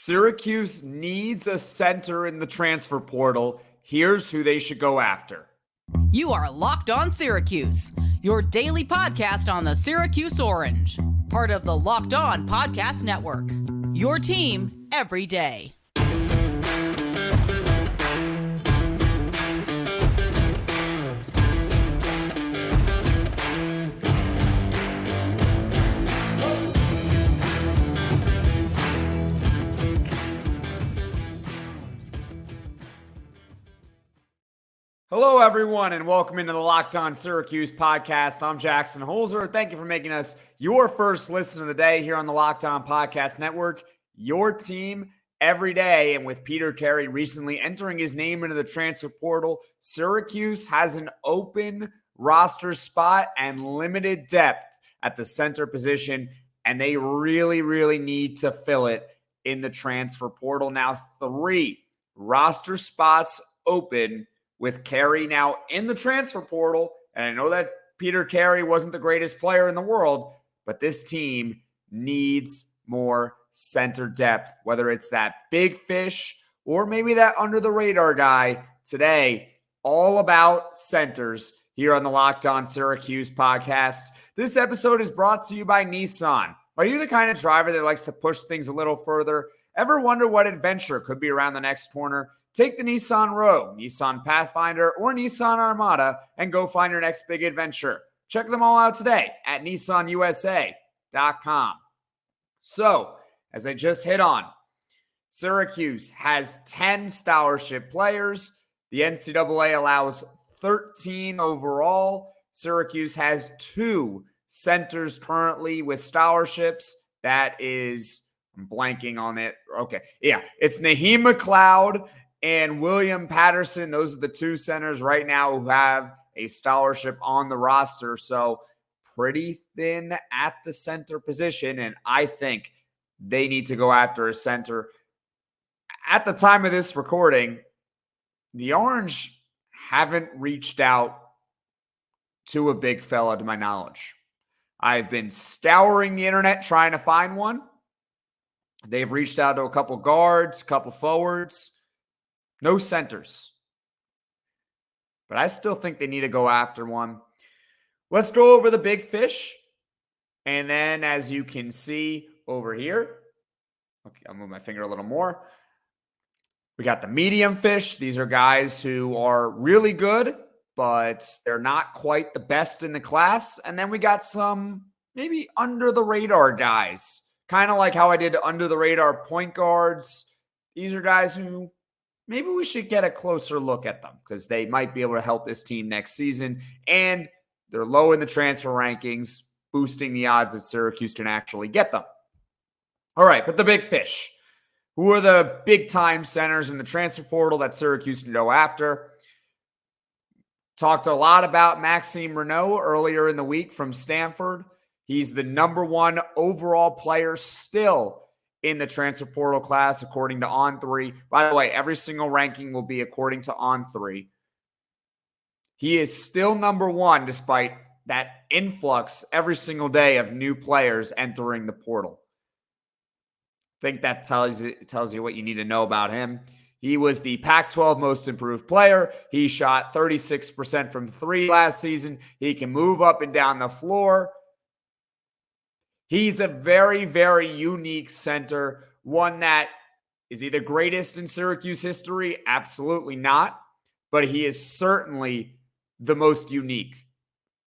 Syracuse needs a center in the transfer portal. Here's who they should go after. You are Locked On Syracuse, your daily podcast on the Syracuse Orange, part of the Locked On Podcast Network, your team every day. Hello, everyone, and welcome into the Locked On Syracuse Podcast. I'm Jackson Holzer. Thank you for making us your first listen of the day here on the Locked On Podcast Network, your team every day. And with Peter Carey recently entering his name into the transfer portal, Syracuse has an open roster spot and limited depth at the center position, and they really need to fill it in the transfer portal. Now, 3 roster spots open with Carey now in the transfer portal. And I know that Peter Carey wasn't the greatest player in the world, but this team needs more center depth, whether it's that big fish or maybe that under the radar guy. Today, all about centers here on the Locked On Syracuse podcast. This episode is brought to you by Nissan. Are you the kind of driver that likes to push things a little further? Ever wonder what adventure could be around the next corner? Take the Nissan Rogue, Nissan Pathfinder, or Nissan Armada and go find your next big adventure. Check them all out today at nissanusa.com. So, as I just hit on, Syracuse has 10 scholarship players. The NCAA allows 13 overall. Syracuse has 2 centers currently with scholarships. That is, I'm blanking on it. Okay, yeah, it's Naheem McLeod and William Patterson. Those are the 2 centers right now who have a scholarship on the roster. So pretty thin at the center position. And I think they need to go after a center. At the time of this recording, the Orange haven't reached out to a big fella to my knowledge. I've been scouring the internet trying to find one. They've reached out to a couple guards, a couple forwards. No centers. But I still think they need to go after one. Let's go over the big fish. And then as you can see over here, okay, I'll move my finger a little more. We got the medium fish. These are guys who are really good, but they're not quite the best in the class. And then we got some maybe under the radar guys. Kind of like how I did under the radar point guards. These are guys who maybe we should get a closer look at them because they might be able to help this team next season. And they're low in the transfer rankings, boosting the odds that Syracuse can actually get them. All right, but the big fish. Who are the big-time centers in the transfer portal that Syracuse can go after? Talked a lot about Maxime Raynoud earlier in the week from Stanford. He's the number 1 overall player still in the transfer portal class, according to On3. By the way, every single ranking will be according to On3. He is still number 1 despite that influx every single day of new players entering the portal. I think that tells you what you need to know about him. He was the Pac-12 most improved player. He shot 36% from 3 last season. He can move up and down the floor. He's a very unique center, one that is either greatest in Syracuse history, absolutely not, but he is certainly the most unique.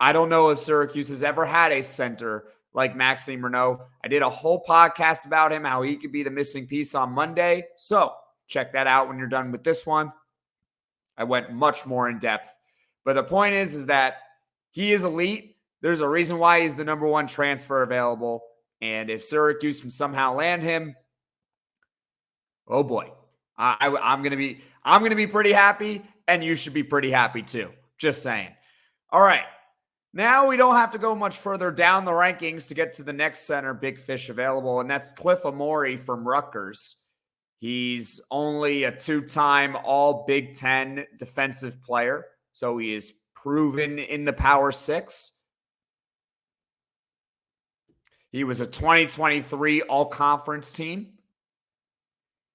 I don't know if Syracuse has ever had a center like Maxime Raynoud. I did a whole podcast about him, how he could be the missing piece on Monday, so check that out when you're done with this one. I went much more in depth, but the point is that he is elite. There's a reason why he's the number 1 transfer available. And if Syracuse can somehow land him, oh boy, I'm gonna be pretty happy, and you should be pretty happy too. Just saying. All right, now we don't have to go much further down the rankings to get to the next center big fish available, and that's Clifford Omoruyi from Rutgers. He's only a 2-time All Big Ten defensive player, so he is proven in the Power 6. He was a 2023 All-Conference team.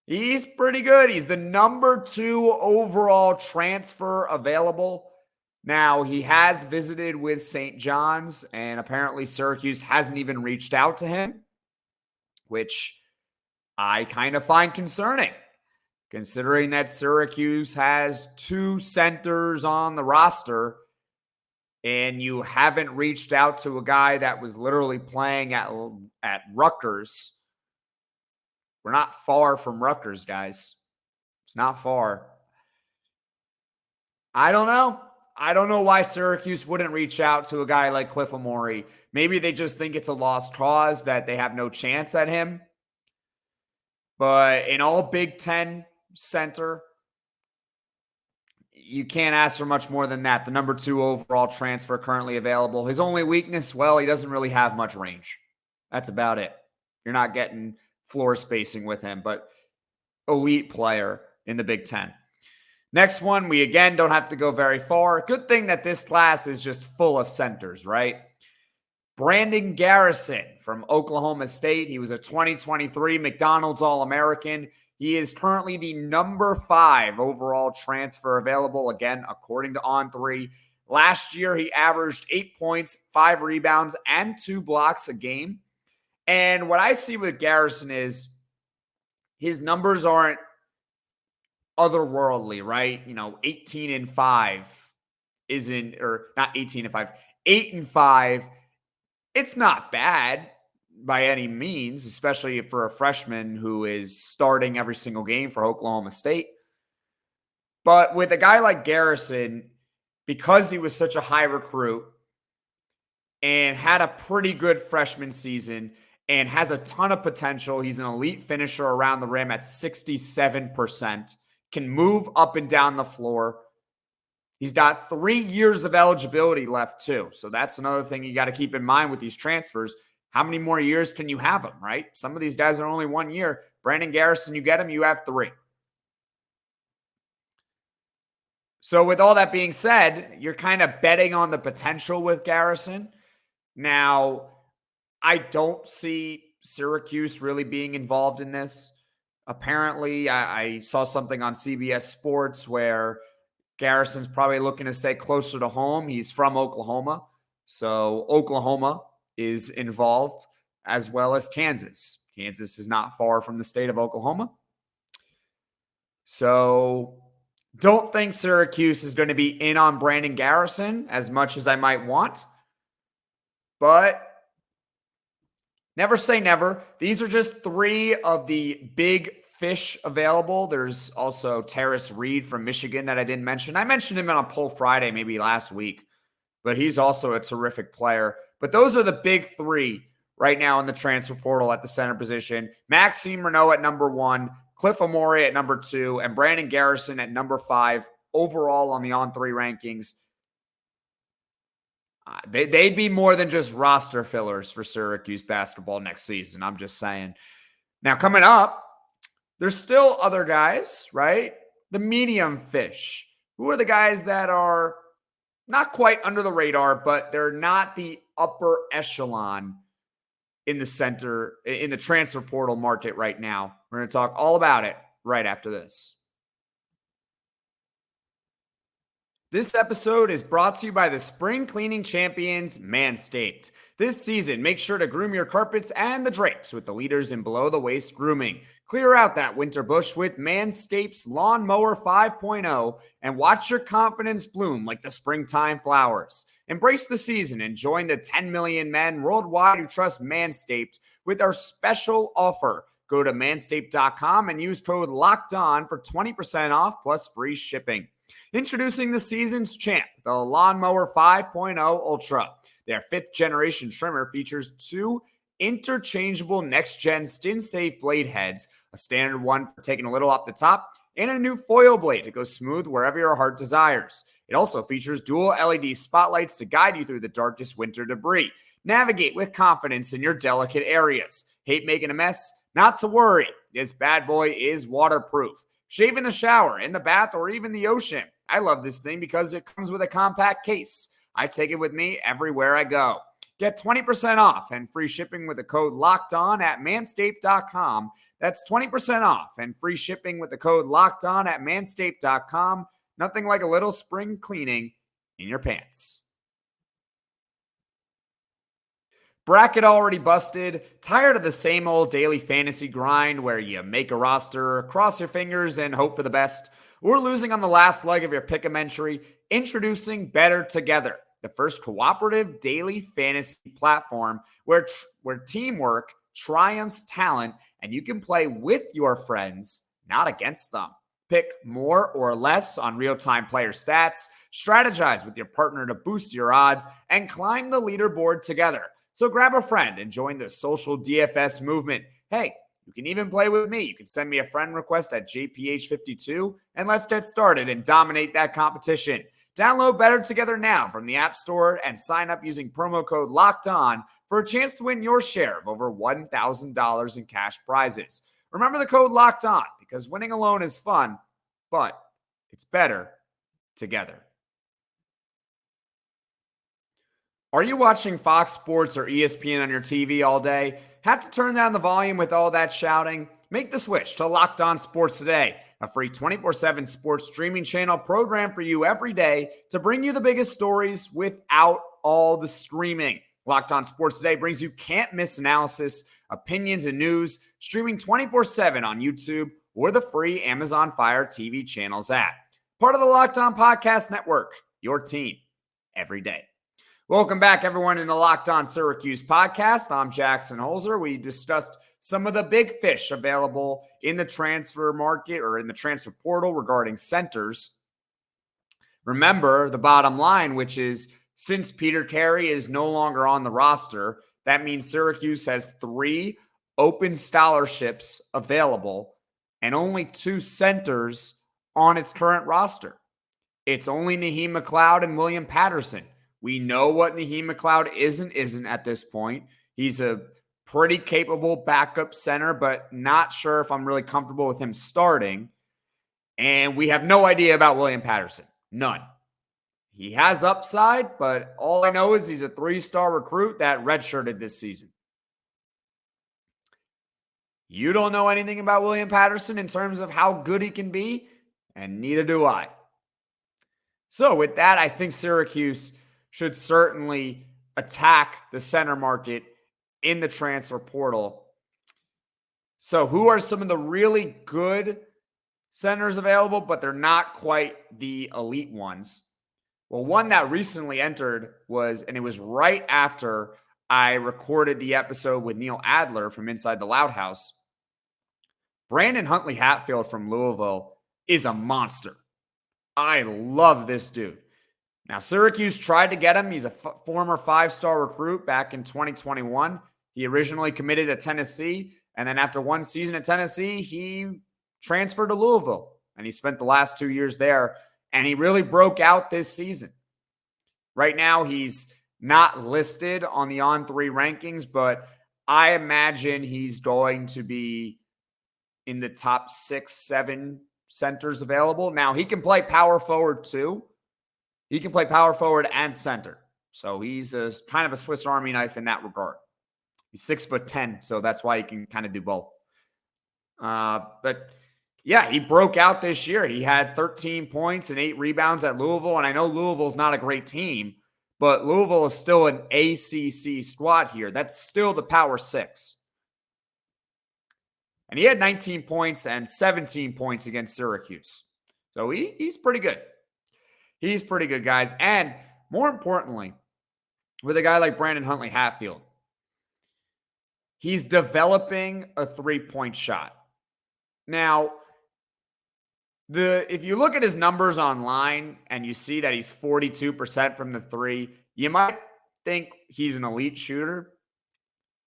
He's pretty good. He's the number 2 overall transfer available. Now, he has visited with St. John's, and apparently Syracuse hasn't even reached out to him, which I kind of find concerning, considering that Syracuse has 2 centers on the roster, and you haven't reached out to a guy that was literally playing at Rutgers. We're not far from Rutgers, guys. It's not far. I don't know. I don't know why Syracuse wouldn't reach out to a guy like Clifford Omoruyi. Maybe they just think it's a lost cause, that they have no chance at him. But in all Big Ten center, you can't ask for much more than that. The number 2 overall transfer currently available. His only weakness, well, he doesn't really have much range. That's about it. You're not getting floor spacing with him, but elite player in the Big Ten. Next one, we again don't have to go very far. Good thing that this class is just full of centers, right? Brandon Garrison from Oklahoma State. He was a 2023 McDonald's All-American. He is currently the number 5 overall transfer available, again, according to On3. Last year, he averaged 8 points, 5 rebounds, and 2 blocks a game. And what I see with Garrison is his numbers aren't otherworldly, right? 18-5 isn't, or not 18-5, 8-5. It's not bad by any means, especially for a freshman who is starting every single game for Oklahoma State. But with a guy like Garrison, because he was such a high recruit and had a pretty good freshman season and has a ton of potential, he's an elite finisher around the rim at 67%, can move up and down the floor. He's got 3 years of eligibility left too. So that's another thing you got to keep in mind with these transfers. How many more years can you have them, right? Some of these guys are only 1 year. Brandon Garrison, you get him, you have 3. So with all that being said, you're kind of betting on the potential with Garrison. Now, I don't see Syracuse really being involved in this. Apparently, I saw something on CBS Sports where Garrison's probably looking to stay closer to home. He's from Oklahoma. So Oklahoma is involved, as well as Kansas. Kansas is not far from the state of Oklahoma. So don't think Syracuse is going to be in on Brandon Garrison as much as I might want. But never say never. These are just 3 of the big fish available. There's also Terrace Reed from Michigan that I didn't mention. I mentioned him on a poll Friday, maybe last week, but he's also a terrific player. But those are the big 3 right now in the transfer portal at the center position. Maxime Raynoud at number 1, Clifford Omoruyi at number 2, and Brandon Garrison at number 5 overall on the On3 rankings. They'd be more than just roster fillers for Syracuse basketball next season. I'm just saying. Now, coming up, there's still other guys, right? The medium fish. Who are the guys that are not quite under the radar, but they're not the upper echelon in the center, in the transfer portal market right now? We're going to talk all about it right after this. This episode is brought to you by the spring cleaning champions, Manscaped. This season, make sure to groom your carpets and the drapes with the leaders in below-the-waist grooming. Clear out that winter bush with Manscaped's Lawnmower 5.0 and watch your confidence bloom like the springtime flowers. Embrace the season and join the 10 million men worldwide who trust Manscaped with our special offer. Go to manscaped.com and use code LOCKEDON for 20% off plus free shipping. Introducing the season's champ, the Lawnmower 5.0 Ultra. Their 5th generation trimmer features 2 interchangeable next-gen skin-safe blade heads, a standard one for taking a little off the top, and a new foil blade to go smooth wherever your heart desires. It also features dual LED spotlights to guide you through the darkest winter debris. Navigate with confidence in your delicate areas. Hate making a mess? Not to worry. This bad boy is waterproof. Shave in the shower, in the bath, or even the ocean. I love this thing because it comes with a compact case. I take it with me everywhere I go. Get 20% off and free shipping with the code LOCKEDON at manscaped.com. That's 20% off and free shipping with the code LOCKEDON at manscaped.com. Nothing like a little spring cleaning in your pants. Bracket already busted? Tired of the same old daily fantasy grind where you make a roster, cross your fingers, and hope for the best? Or losing on the last leg of your pick'em entry? Introducing Bettor Together, the first cooperative daily fantasy platform where teamwork triumphs talent and you can play with your friends, not against them. Pick more or less on real-time player stats, strategize with your partner to boost your odds, and climb the leaderboard together. So grab a friend and join the social DFS movement. Hey, you can even play with me. You can send me a friend request at JPH52, and let's get started and dominate that competition. Download Bettor Together now from the App Store and sign up using promo code LOCKEDON for a chance to win your share of over $1,000 in cash prizes. Remember the code LOCKEDON because winning alone is fun, but it's better together. Are you watching Fox Sports or ESPN on your TV all day? Have to turn down the volume with all that shouting? Make the switch to Locked On Sports Today, a free 24/7 sports streaming channel program for you every day to bring you the biggest stories without all the screaming. Locked On Sports Today brings you can't-miss analysis, opinions, and news, streaming 24/7 on YouTube or the free Amazon Fire TV channels app. Part of the Locked On Podcast Network, your team every day. Welcome back, everyone, in the Locked On Syracuse Podcast. I'm Jackson Holzer. We discussed some of the big fish available in the transfer market or in the transfer portal regarding centers. Remember the bottom line, which is since Peter Carey is no longer on the roster, that means Syracuse has 3 open scholarships available and only 2 centers on its current roster. It's only Naheem McLeod and William Patterson. We know what Naheem McLeod isn't at this point. He's a pretty capable backup center, but not sure if I'm really comfortable with him starting. And we have no idea about William Patterson. None. He has upside, but all I know is he's a 3-star recruit that redshirted this season. You don't know anything about William Patterson in terms of how good he can be, and neither do I. So with that, I think Syracuse should certainly attack the center market in the transfer portal. So who are some of the really good centers available, but they're not quite the elite ones? Well, one that recently entered was, and it was right after I recorded the episode with Neil Adler from Inside the Loud House. Brandon Huntley-Hatfield from Louisville is a monster. I love this dude. Now, Syracuse tried to get him. He's a former 5-star recruit back in 2021. He originally committed to Tennessee, and then after 1 season at Tennessee, he transferred to Louisville, and he spent the last 2 years there, and he really broke out this season. Right now, he's not listed on the On3 rankings, but I imagine he's going to be in the top 6-7 centers available. Now, he can play power forward too. He can play power forward and center. So he's kind of a Swiss Army knife in that regard. He's 6'10", so that's why he can kind of do both. But yeah, he broke out this year. He had 13 points and 8 rebounds at Louisville. And I know Louisville's not a great team, but Louisville is still an ACC squad here. That's still the Power 6. And he had 19 points and 17 points against Syracuse. So he's pretty good. He's pretty good, guys. And more importantly, with a guy like Brandon Huntley-Hatfield, he's developing a 3-point shot. Now, if you look at his numbers online and you see that he's 42% from the 3, you might think he's an elite shooter.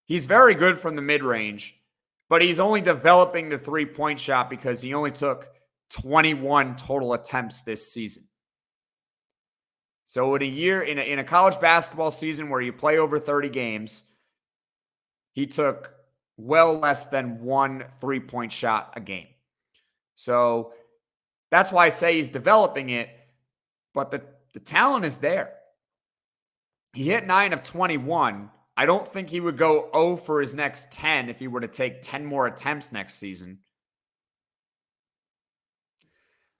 He's very good from the mid-range, but he's only developing the 3-point shot because he only took 21 total attempts this season. So in a year, in a college basketball season where you play over 30 games, he took well less than 1 3-point shot a game. So that's why I say he's developing it, but the talent is there. He hit 9 of 21. I don't think he would go 0 for his next 10 if he were to take 10 more attempts next season.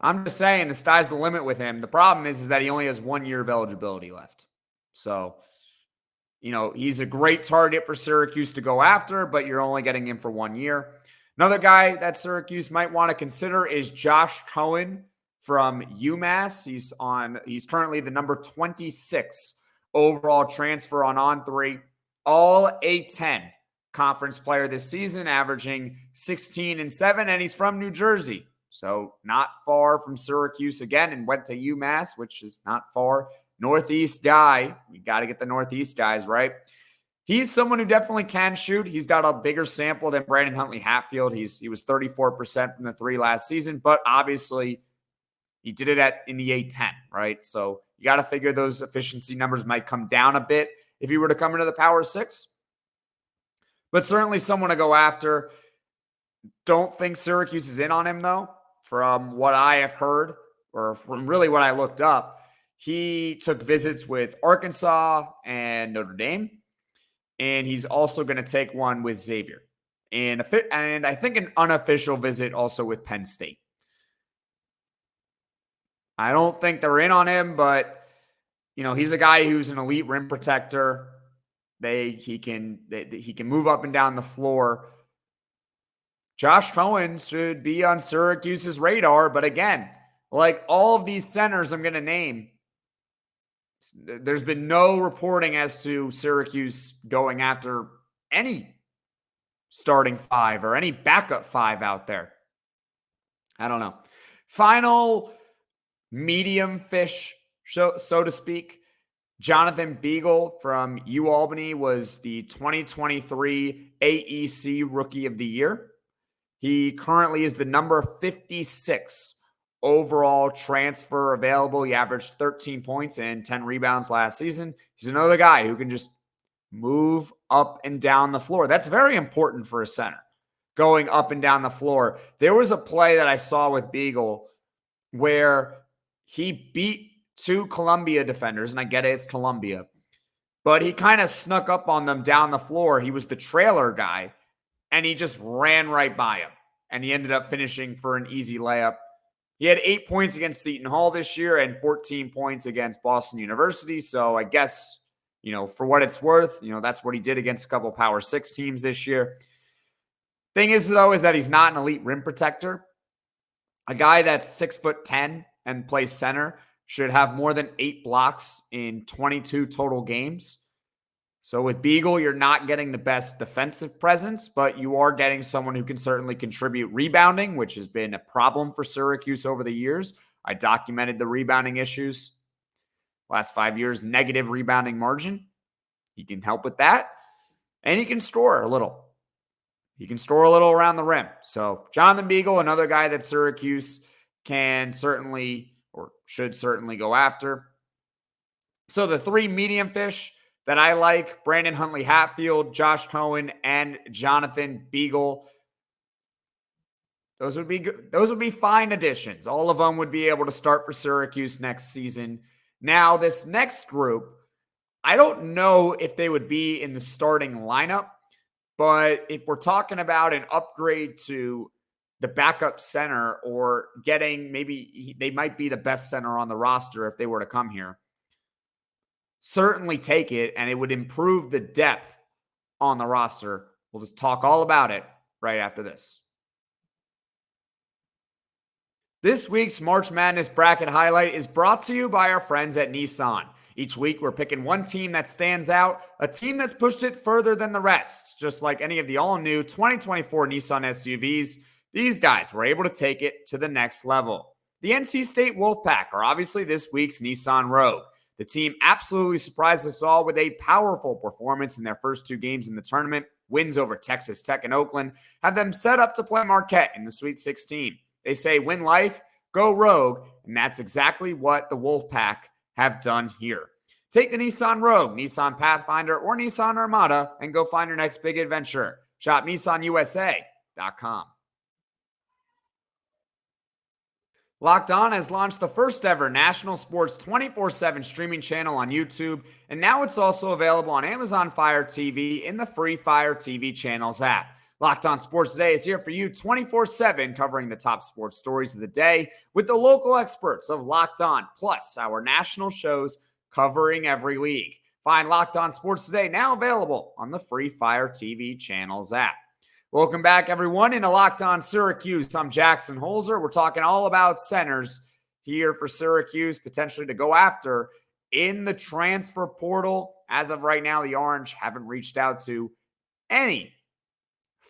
I'm just saying the sky's the limit with him. The problem is that he only has 1 year of eligibility left. So, he's a great target for Syracuse to go after, but you're only getting him for 1 year. Another guy that Syracuse might want to consider is Josh Cohen from UMass. He's currently the number 26 overall transfer on On3, all A10 conference player this season, averaging 16 and 7, and he's from New Jersey. So not far from Syracuse again, and went to UMass, which is not far. Northeast guy. We got to get the Northeast guys, right? He's someone who definitely can shoot. He's got a bigger sample than Brandon Huntley-Hatfield. He was 34% from the three last season, but obviously he did it in the A10, right? So you got to figure those efficiency numbers might come down a bit if he were to come into the Power 6. But certainly someone to go after. Don't think Syracuse is in on him, though. From what I have heard, or from really what I looked up, he took visits with Arkansas and Notre Dame, and he's also going to take one with Xavier. And I think an unofficial visit also with Penn State. I don't think they're in on him, but he's a guy who's an elite rim protector. He can move up and down the floor. Josh Cohen should be on Syracuse's radar, but again, like all of these centers I'm going to name, there's been no reporting as to Syracuse going after any starting five or any backup five out there. I don't know. Final medium fish, so to speak. Jonathan Beagle from UAlbany was the 2023 AEC Rookie of the Year. He currently is the number 56 overall transfer available. He averaged 13 points and 10 rebounds last season. He's another guy who can just move up and down the floor. That's very important for a center, going up and down the floor. There was a play that I saw with Beagle where he beat two Columbia defenders, and I get it, it's Columbia, but he kind of snuck up on them down the floor. He was the trailer guy, and he just ran right by him, and he ended up finishing for an easy layup. He had 8 points against Seton Hall this year and 14 points against Boston University. So I guess, for what it's worth, that's what he did against a couple Power 6 teams this year. Thing is, though, is that he's not an elite rim protector. A guy that's 6'10" and plays center should have more than 8 blocks in 22 total games. So with Beagle, you're not getting the best defensive presence, but you are getting someone who can certainly contribute rebounding, which has been a problem for Syracuse over the years. I documented the rebounding issues. Last 5 years, negative rebounding margin. He can help with that. And he can score a little. He can score a little around the rim. So Jonathan Beagle, another guy that Syracuse can certainly or should certainly go after. So the three medium fish that I like, Brandon Huntley-Hatfield, Josh Cohen, and Jonathan Beagle. Those would be fine additions. All of them would be able to start for Syracuse next season. Now, this next group, I don't know if they would be in the starting lineup, but if we're talking about an upgrade to the backup center or maybe they might be the best center on the roster if they were to come here. Certainly take it, and it would improve the depth on the roster. We'll just talk all about it right after this. This week's March Madness Bracket Highlight is brought to you by our friends at Nissan. Each week, we're picking one team that stands out, a team that's pushed it further than the rest. Just like any of the all-new 2024 Nissan SUVs, these guys were able to take it to the next level. The NC State Wolfpack are obviously this week's Nissan Rogue. The team absolutely surprised us all with a powerful performance in their first 2 games in the tournament. Wins over Texas Tech and Oakland have them set up to play Marquette in the Sweet 16. They say win life, go Rogue, and that's exactly what the Wolfpack have done here. Take the Nissan Rogue, Nissan Pathfinder, or Nissan Armada and go find your next big adventure. Shop NissanUSA.com. Locked On has launched the first ever national sports 24/7 streaming channel on YouTube, and now it's also available on Amazon Fire TV in the free Fire TV channels app. Locked On Sports Today is here for you 24/7, covering the top sports stories of the day with the local experts of Locked On, plus our national shows covering every league. Find Locked On Sports Today now available on the free Fire TV channels app. Welcome back, everyone, into Locked On Syracuse. I'm Jackson Holzer. We're talking all about centers here for Syracuse, potentially to go after in the transfer portal. As of right now, the Orange haven't reached out to any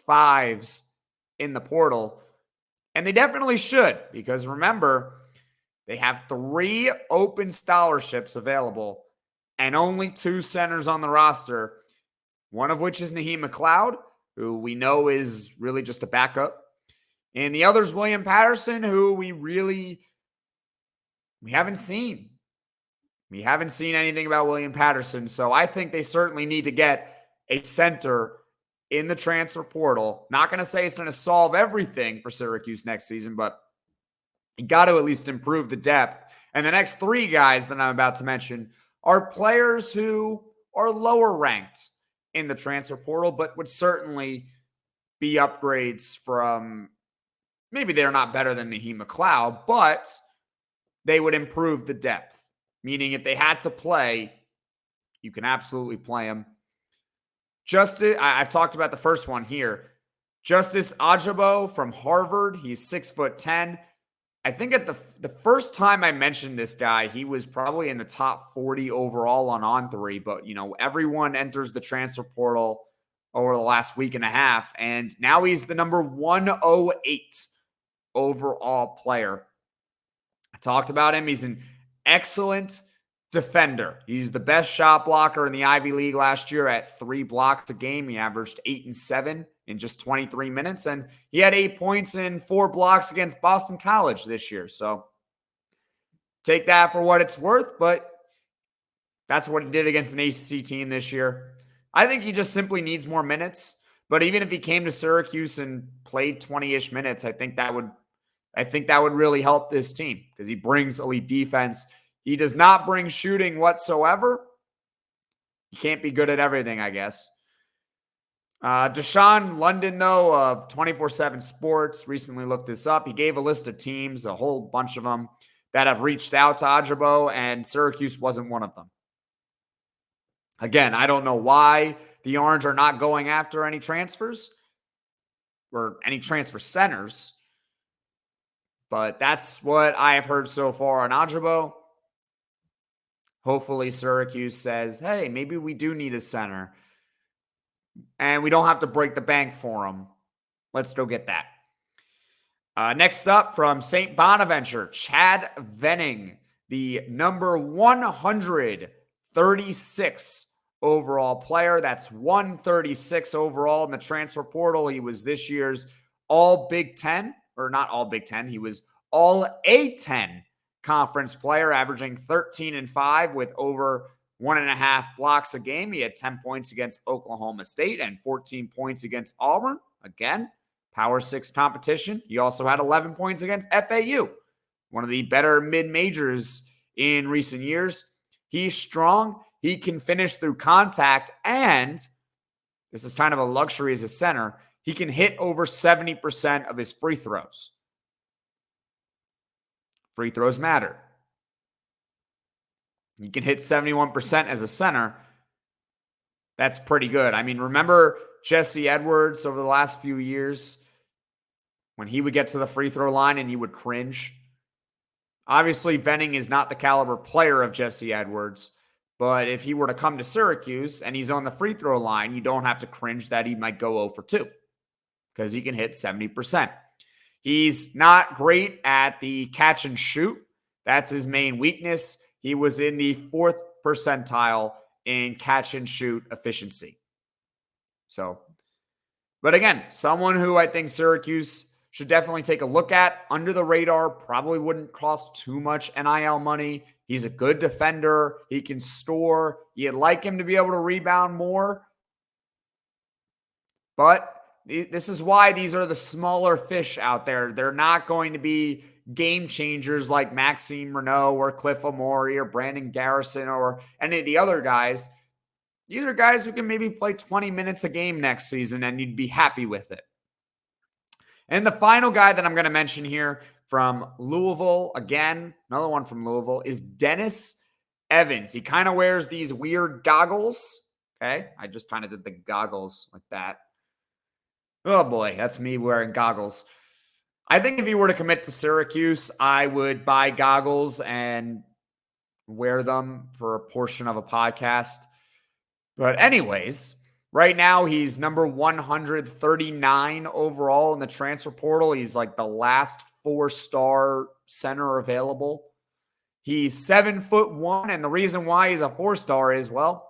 fives in the portal, and they definitely should, because remember, they have 3 open scholarships available and only 2 centers on the roster, one of which is Naheem McLeod, who we know is really just a backup. And the other is William Patterson, who we haven't seen. We haven't seen anything about William Patterson. So I think they certainly need to get a center in the transfer portal. Not going to say it's going to solve everything for Syracuse next season, but you got to at least improve the depth. And the next 3 guys that I'm about to mention are players who are lower ranked in the transfer portal, but would certainly be upgrades from, maybe they're not better than Naheem McLeod, but they would improve the depth. Meaning if they had to play, you can absolutely play them. I've talked about the first one here. Justice Ajogbor from Harvard. He's 6'10". I think at the first time I mentioned this guy, he was probably in the top 40 overall on On3, but everyone enters the transfer portal over the last week and a half, and now he's the number 108 overall player. I talked about him. He's an excellent defender. He's the best shot blocker in the Ivy League last year at 3 blocks a game. He averaged 8 and 7 in just 23 minutes, and he had 8 points and 4 blocks against Boston College this year. So take that for what it's worth, but that's what he did against an ACC team this year. I think he just simply needs more minutes, but even if he came to Syracuse and played 20-ish minutes, I think that would really help this team because he brings elite defense. He does not bring shooting whatsoever. He can't be good at everything, I guess. Deshaun London, though, of 24/7 Sports, recently looked this up. He gave a list of teams, a whole bunch of them, that have reached out to Ajogbor, and Syracuse wasn't one of them. Again, I don't know why the Orange are not going after any transfers or any transfer centers, but that's what I have heard so far on Ajogbor. Hopefully Syracuse says, hey, maybe we do need a center. And we don't have to break the bank for him. Let's go get that. Next up from St. Bonaventure, Chad Venning, the number 136 overall player. That's 136 overall in the transfer portal. He was this year's all Big Ten, or not all Big Ten. He was all A-10 conference player, averaging 13 and 5 with over 1.5 blocks a game. He had 10 points against Oklahoma State and 14 points against Auburn. Again, Power 6 competition. He also had 11 points against FAU, one of the better mid-majors in recent years. He's strong. He can finish through contact, and this is kind of a luxury as a center. He can hit over 70% of his free throws. Free throws matter. You can hit 71% as a center. That's pretty good. I mean, remember Jesse Edwards over the last few years when he would get to the free throw line and you would cringe? Obviously, Venning is not the caliber player of Jesse Edwards, but if he were to come to Syracuse and he's on the free throw line, you don't have to cringe that he might go 0 for 2 because he can hit 70%. He's not great at the catch and shoot. That's his main weakness. He was in the 4th percentile in catch and shoot efficiency. But again, someone who I think Syracuse should definitely take a look at. Under the radar, probably wouldn't cost too much NIL money. He's a good defender. He can score. You'd like him to be able to rebound more. But this is why these are the smaller fish out there. They're not going to be game changers like Maxime Raynoud or Clifford Omoruyi or Brandon Garrison or any of the other guys. These are guys who can maybe play 20 minutes a game next season and you'd be happy with it. And the final guy that I'm going to mention here from Louisville, again, another one from Louisville, is Dennis Evans. He kind of wears these weird goggles. Okay. I just kind of did the goggles like that. Oh boy, that's me wearing goggles. I think if he were to commit to Syracuse, I would buy goggles and wear them for a portion of a podcast. But anyways, right now he's number 139 overall in the transfer portal. He's like the last 4-star center available. He's 7'1", and the reason why he's a 4-star is, well,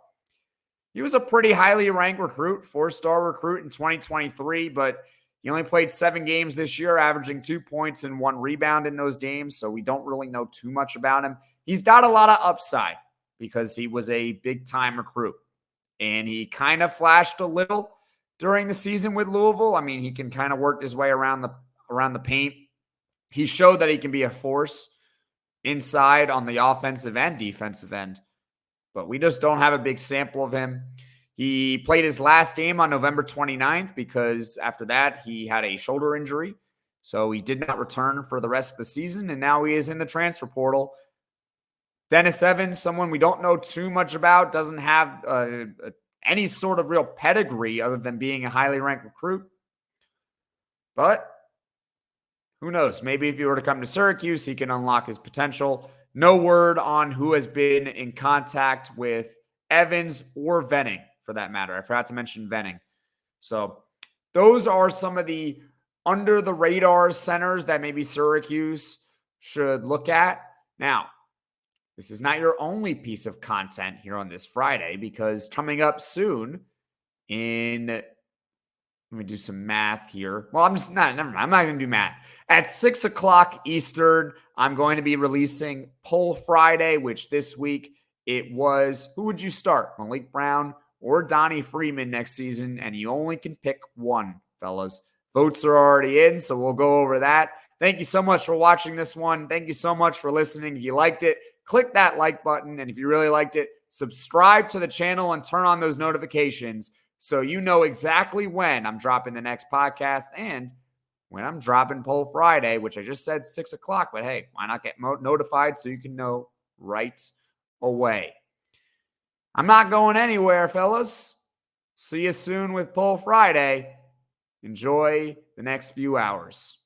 he was a pretty highly ranked recruit, 4-star recruit in 2023, but he only played 7 games this year, averaging 2 points and 1 rebound in those games, so we don't really know too much about him. He's got a lot of upside because he was a big-time recruit, and he kind of flashed a little during the season with Louisville. I mean, he can kind of work his way around the paint. He showed that he can be a force inside on the offensive and defensive end, but we just don't have a big sample of him. He played his last game on November 29th because after that he had a shoulder injury, so he did not return for the rest of the season, and now he is in the transfer portal. Dennis Evans, someone we don't know too much about, doesn't have any sort of real pedigree other than being a highly ranked recruit, but who knows? Maybe if he were to come to Syracuse, he can unlock his potential. No word on who has been in contact with Evans or Venning, for that matter. I forgot to mention Venning. So those are some of the under-the-radar centers that maybe Syracuse should look at. Now, this is not your only piece of content here on this Friday, because coming up soon let me do some math here. Well, never mind. I'm not going to do math. At 6 o'clock Eastern, I'm going to be releasing Poll Friday, which this week it was, who would you start, Malik Brown or Donnie Freeman next season? And you only can pick one, fellas. Votes are already in, so we'll go over that. Thank you so much for watching this one. Thank you so much for listening. If you liked it, click that like button. And if you really liked it, subscribe to the channel and turn on those notifications so you know exactly when I'm dropping the next podcast and when I'm dropping Poll Friday, which I just said 6 o'clock, but hey, why not get notified so you can know right away? I'm not going anywhere, fellas. See you soon with Poll Friday. Enjoy the next few hours.